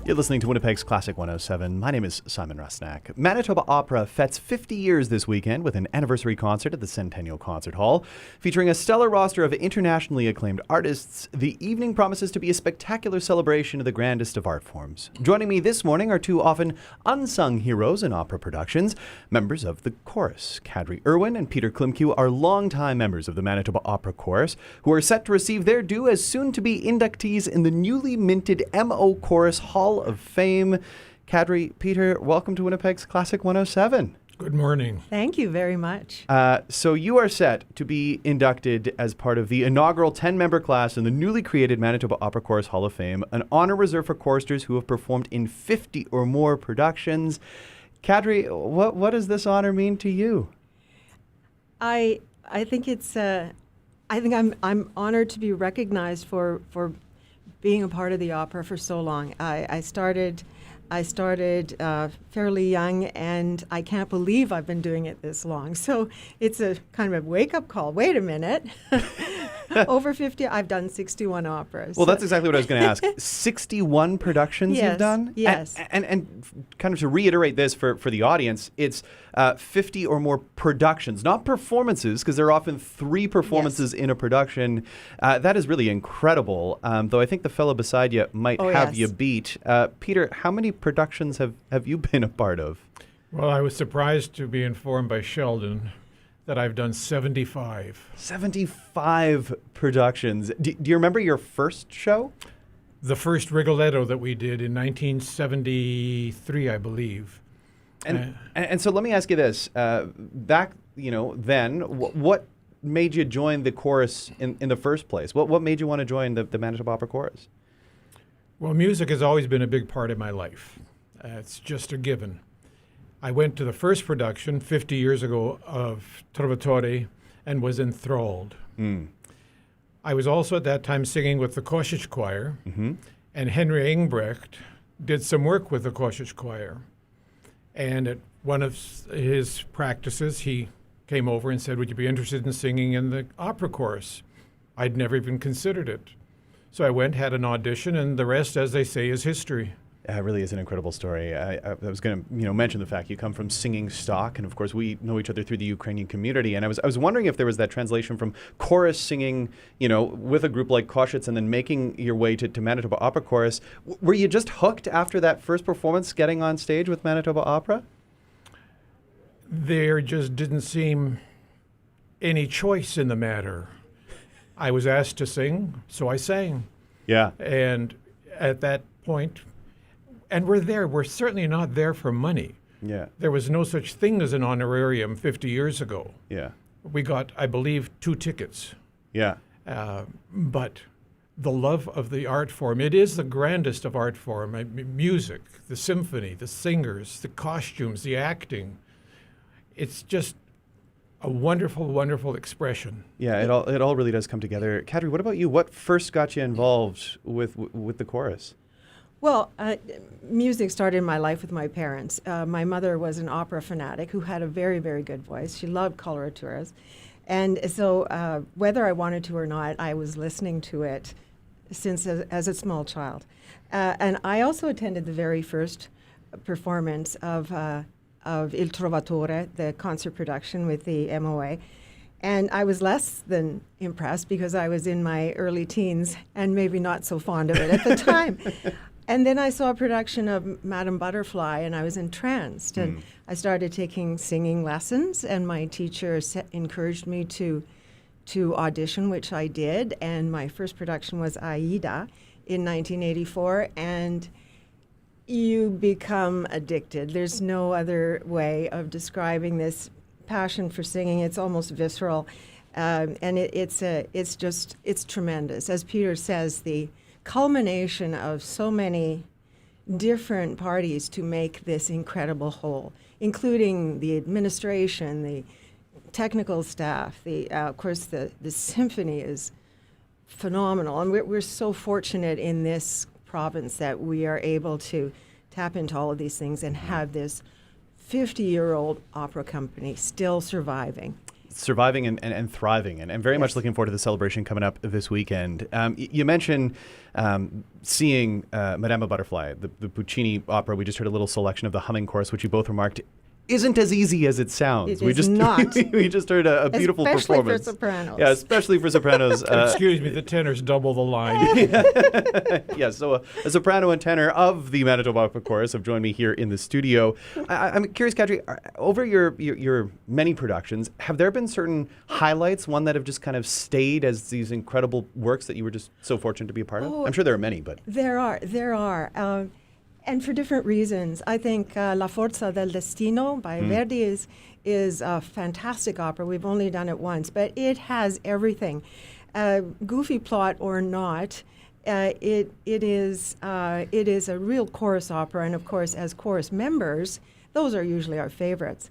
You're listening to Winnipeg's Classic 107. My name is Simon Rusnak. Manitoba Opera fets 50 years this weekend with an anniversary concert at the Centennial Concert Hall. Featuring a stellar roster of internationally acclaimed artists, the evening promises to be a spectacular celebration of the grandest of art forms. Joining me this morning are two often unsung heroes in opera productions. Members of the chorus, Kadri Irwin and Peter Klimke, are longtime members of the Manitoba Opera Chorus, who are set to receive their due as soon-to-be inductees in the newly minted MO Chorus Hall of Fame. Kadri, Peter, welcome to Winnipeg's Classic 107. Good morning. Thank you very much. So you are set to be inducted as part of the inaugural 10-member class in the newly created Manitoba Opera Chorus Hall of Fame, an honor reserved for choristers who have performed in 50 or more productions. Kadri, what does this honor mean to you? I think it's I'm honored to be recognized for being a part of the opera for so long. I started fairly young, and I can't believe I've been doing it this long. So it's a kind of a wake-up call. Wait a minute. Over 50, I've done 61 operas. Well, that's exactly what I was going to ask. 61 productions you've done? Yes. And kind of to reiterate this for the audience, it's 50 or more productions, not performances, because there are often 3 performances in a production. That is really incredible, though I think the fellow beside you might have you beat. Peter, how many productions have you been a part of? Well, I was surprised to be informed by Sheldon that I've done 75. 75 productions. Do you remember your first show? The first Rigoletto that we did in 1973, I believe. And so let me ask you this. Back, then, what made you join the chorus in the first place? What made you want to join the Manitoba Opera Chorus? Well, music has always been a big part of my life. It's just a given. I went to the first production 50 years ago of Trovatore and was enthralled. I was also at that time singing with the Kosich Choir, and Henry Engbrecht did some work with the Kosich Choir. And at one of his practices, he came over and said, "Would you be interested in singing in the opera chorus?" I'd never even considered it. So I went, had an audition, and the rest, as they say, is history. It really is an incredible story. I was going to, mention the fact you come from singing stock, and of course we know each other through the Ukrainian community. And I was wondering if there was that translation from chorus singing, with a group like Kosich, and then making your way to Manitoba Opera Chorus. Were you just hooked after that first performance, getting on stage with Manitoba Opera? There just didn't seem any choice in the matter. I was asked to sing, so I sang. Yeah. And at that point. And we're certainly not there for money. Yeah. There was no such thing as an honorarium 50 years ago. Yeah. We got, I believe, 2 tickets. Yeah. But the love of the art form, it is the grandest of art form. Music, the symphony, the singers, the costumes, the acting. It's just a wonderful, wonderful expression. Yeah, it all really does come together. Kadri, what about you? What first got you involved with the chorus? Well, music started in my life with my parents. My mother was an opera fanatic who had a very, very good voice. She loved coloraturas. And so whether I wanted to or not, I was listening to it since as a small child. And I also attended the very first performance of Il Trovatore, the concert production with the MOA. And I was less than impressed because I was in my early teens and maybe not so fond of it at the time. And then I saw a production of Madame Butterfly, and I was entranced. And I started taking singing lessons, and my teacher encouraged me to audition, which I did. And my first production was Aida in 1984. And you become addicted. There's no other way of describing this passion for singing. It's almost visceral, and it's tremendous. As Peter says, the culmination of so many different parties to make this incredible whole, including the administration, the technical staff, of course the symphony is phenomenal, and we're so fortunate in this province that we are able to tap into all of these things and have this 50-year-old opera company still surviving. surviving and thriving, and very much looking forward to the celebration coming up this weekend. You mentioned seeing Madame Butterfly, the Puccini opera. We just heard a little selection of the humming chorus, which you both remarked isn't as easy as it sounds. It is not. We just heard a beautiful especially performance. for sopranos. Yeah, especially for sopranos. Excuse me, the tenors double the line. Yeah, so a soprano and tenor of the Manitoba Opera Chorus have joined me here in the studio. I'm curious, Kadri, over your many productions, have there been certain highlights, one that have just kind of stayed as these incredible works that you were just so fortunate to be a part of? I'm sure there are many, but... There are. And for different reasons. I think La Forza del Destino by Verdi is a fantastic opera. We've only done it once, but it has everything. Goofy plot or not, it is a real chorus opera, and of course, as chorus members, those are usually our favorites.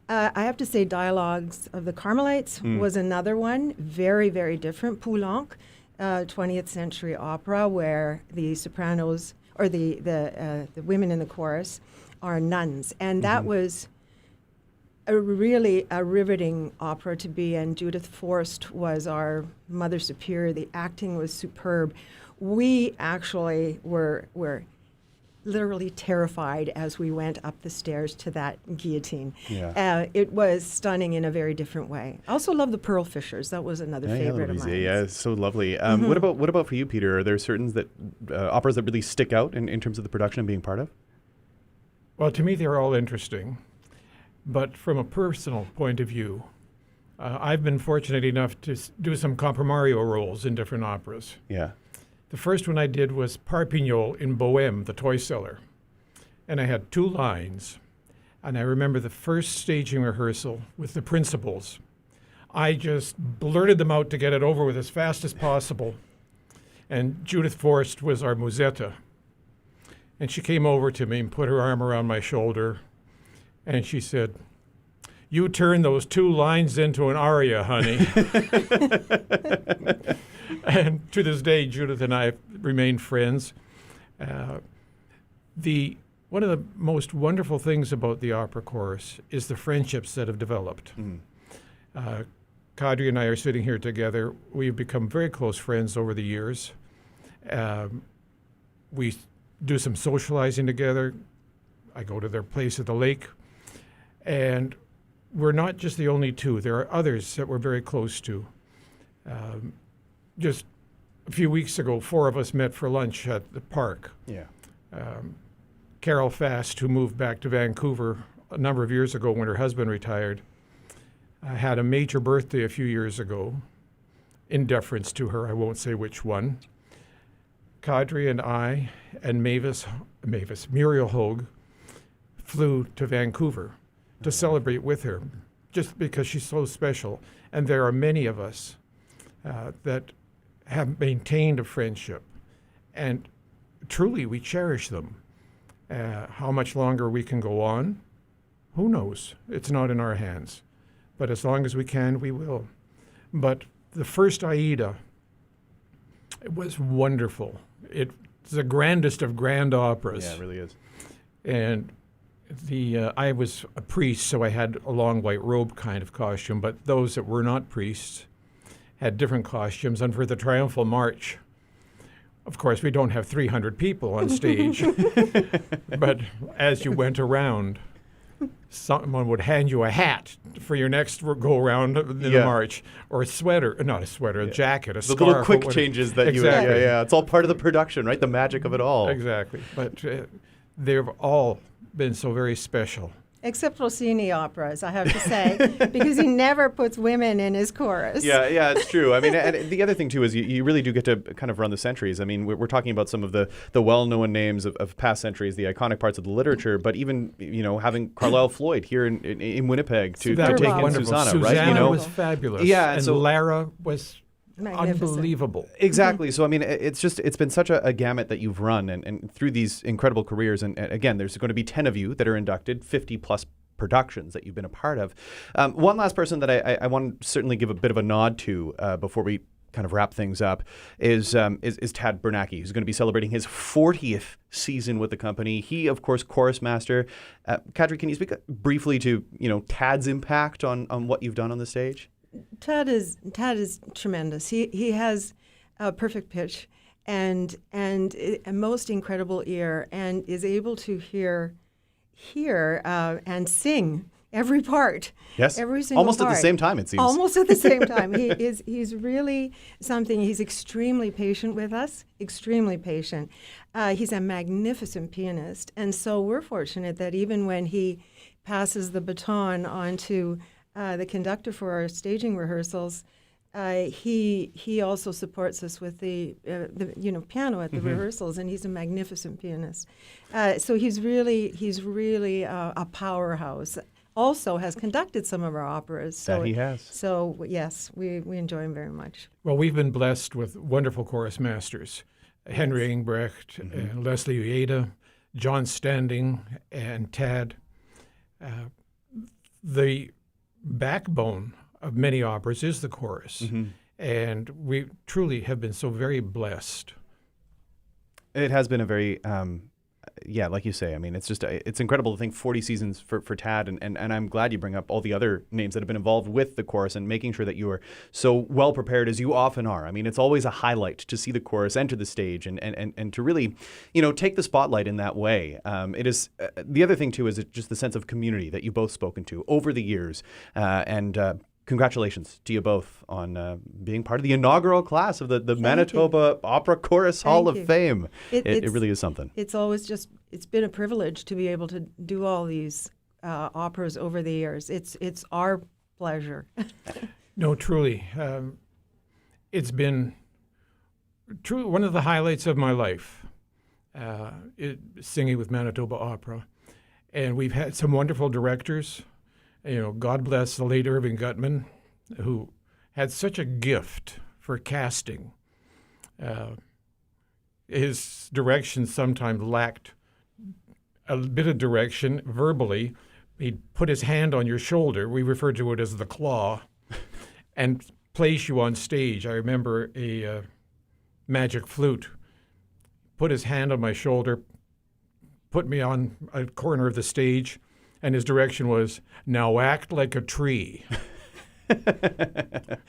I have to say, Dialogues of the Carmelites was another one, very, very different. Poulenc, 20th century opera, where the sopranos or the women in the chorus are nuns, and that was a riveting opera to be in. Judith Forst was our Mother Superior. The acting was superb. We actually were literally terrified as we went up the stairs to that guillotine. Yeah. It was stunning in a very different way. I also love the Pearl Fishers. That was another favorite of mine. Yeah, it's so lovely. What about for you, Peter? Are there certain operas that really stick out in terms of the production and being part of? Well, to me, they're all interesting. But from a personal point of view, I've been fortunate enough to do some comprimario roles in different operas. Yeah. The first one I did was Parpignol in Bohème, the toy seller. And I had 2 lines. And I remember the first staging rehearsal with the principals. I just blurted them out to get it over with as fast as possible. And Judith Forst was our Musetta. And she came over to me and put her arm around my shoulder. And she said, "You turned those 2 lines into an aria, honey." And to this day, Judith and I remain friends. One of the most wonderful things about the opera chorus is the friendships that have developed. Kadri and I are sitting here together. We've become very close friends over the years. We do some socializing together. I go to their place at the lake. And we're not just the only 2. There are others that we're very close to. Just a few weeks ago, 4 of us met for lunch at the park. Yeah. Carol Fast, who moved back to Vancouver a number of years ago when her husband retired, had a major birthday a few years ago. In deference to her, I won't say which one. Kadri and I and Muriel Hogue, flew to Vancouver to celebrate with her, just because she's so special. And there are many of us that have maintained a friendship, and truly we cherish them. How much longer we can go on, who knows? It's not in our hands. But as long as we can, we will. But the first Aida, it was wonderful. It's the grandest of grand operas. Yeah, it really is. And I was a priest, so I had a long white robe kind of costume, but those that were not priests had different costumes. And for the triumphal march, of course, we don't have 300 people on stage, but as you went around, someone would hand you a hat for your next go-around in the march, or a jacket, a scarf. The little quick changes that exactly. Yeah. It's all part of the production, right? The magic of it all. Exactly. But they've all been so very special. Except Rossini operas, I have to say, because he never puts women in his chorus. Yeah, it's true. I mean, and the other thing, too, is you really do get to kind of run the centuries. I mean, we're talking about some of the well-known names of past centuries, the iconic parts of the literature, but even, having Carlisle Floyd here in Winnipeg to take in Susanna, right? Susanna was fabulous. Yeah, and so Lara was unbelievable. Exactly. So, I mean, it's been such a gamut that you've run and through these incredible careers. And again, there's going to be 10 of you that are inducted, 50 plus productions that you've been a part of. One last person that I want to certainly give a bit of a nod to before we kind of wrap things up is Tad Bernacki, who's going to be celebrating his 40th season with the company. He, of course, chorus master. Kadri, can you speak briefly to Tad's impact on what you've done on the stage? Tad is tremendous. He has a perfect pitch and a most incredible ear, and is able to hear and sing every part. Yes. Every single Almost part. at the same time, it seems. Almost at the same time. He's really something. He's extremely patient with us, extremely patient. He's a magnificent pianist. And so we're fortunate that even when he passes the baton on to the conductor for our staging rehearsals, he also supports us with the piano at the rehearsals, and he's a magnificent pianist. So he's really a powerhouse. Also has conducted some of our operas. So That he has. So yes, we enjoy him very much. Well, we've been blessed with wonderful chorus masters, Henry Engbrecht, Leslie Ueda, John Standing, and Tad. The backbone of many operas is the chorus, and we truly have been so very blessed. It has been a very, like you say, I mean, it's incredible to think 40 seasons for Tad, and I'm glad you bring up all the other names that have been involved with the chorus and making sure that you are so well prepared as you often are. I mean, it's always a highlight to see the chorus enter the stage and to really, take the spotlight in that way. It is, the other thing too is just the sense of community that you've both spoken to over the years, and congratulations to you both on being part of the inaugural class of the Manitoba Opera Chorus Hall of Fame. It really is something. It's been a privilege to be able to do all these operas over the years. It's our pleasure. No, truly. It's been truly one of the highlights of my life, singing with Manitoba Opera. And we've had some wonderful directors. God bless the late Irving Gutman, who had such a gift for casting. His direction sometimes lacked a bit of direction verbally. He'd put his hand on your shoulder, we refer to it as the claw, and place you on stage. I remember a magic flute, put his hand on my shoulder, put me on a corner of the stage, and his direction was, "Now act like a tree."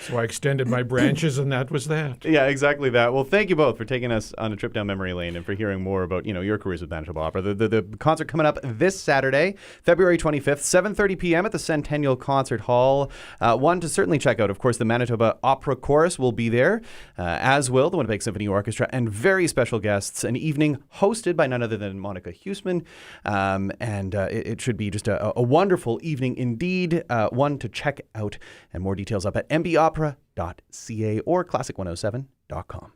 So I extended my branches, and that was that. Yeah, exactly that. Well, thank you both for taking us on a trip down memory lane and for hearing more about, your careers with Manitoba Opera. The concert coming up this Saturday, February 25th, 7:30 p.m. at the Centennial Concert Hall. One to certainly check out, of course, the Manitoba Opera Chorus will be there, as will the Winnipeg Symphony Orchestra, and very special guests. An evening hosted by none other than Monica Huseman, and it should be just a wonderful evening indeed. One to check out, and more details up at mbopera.ca or classic107.com.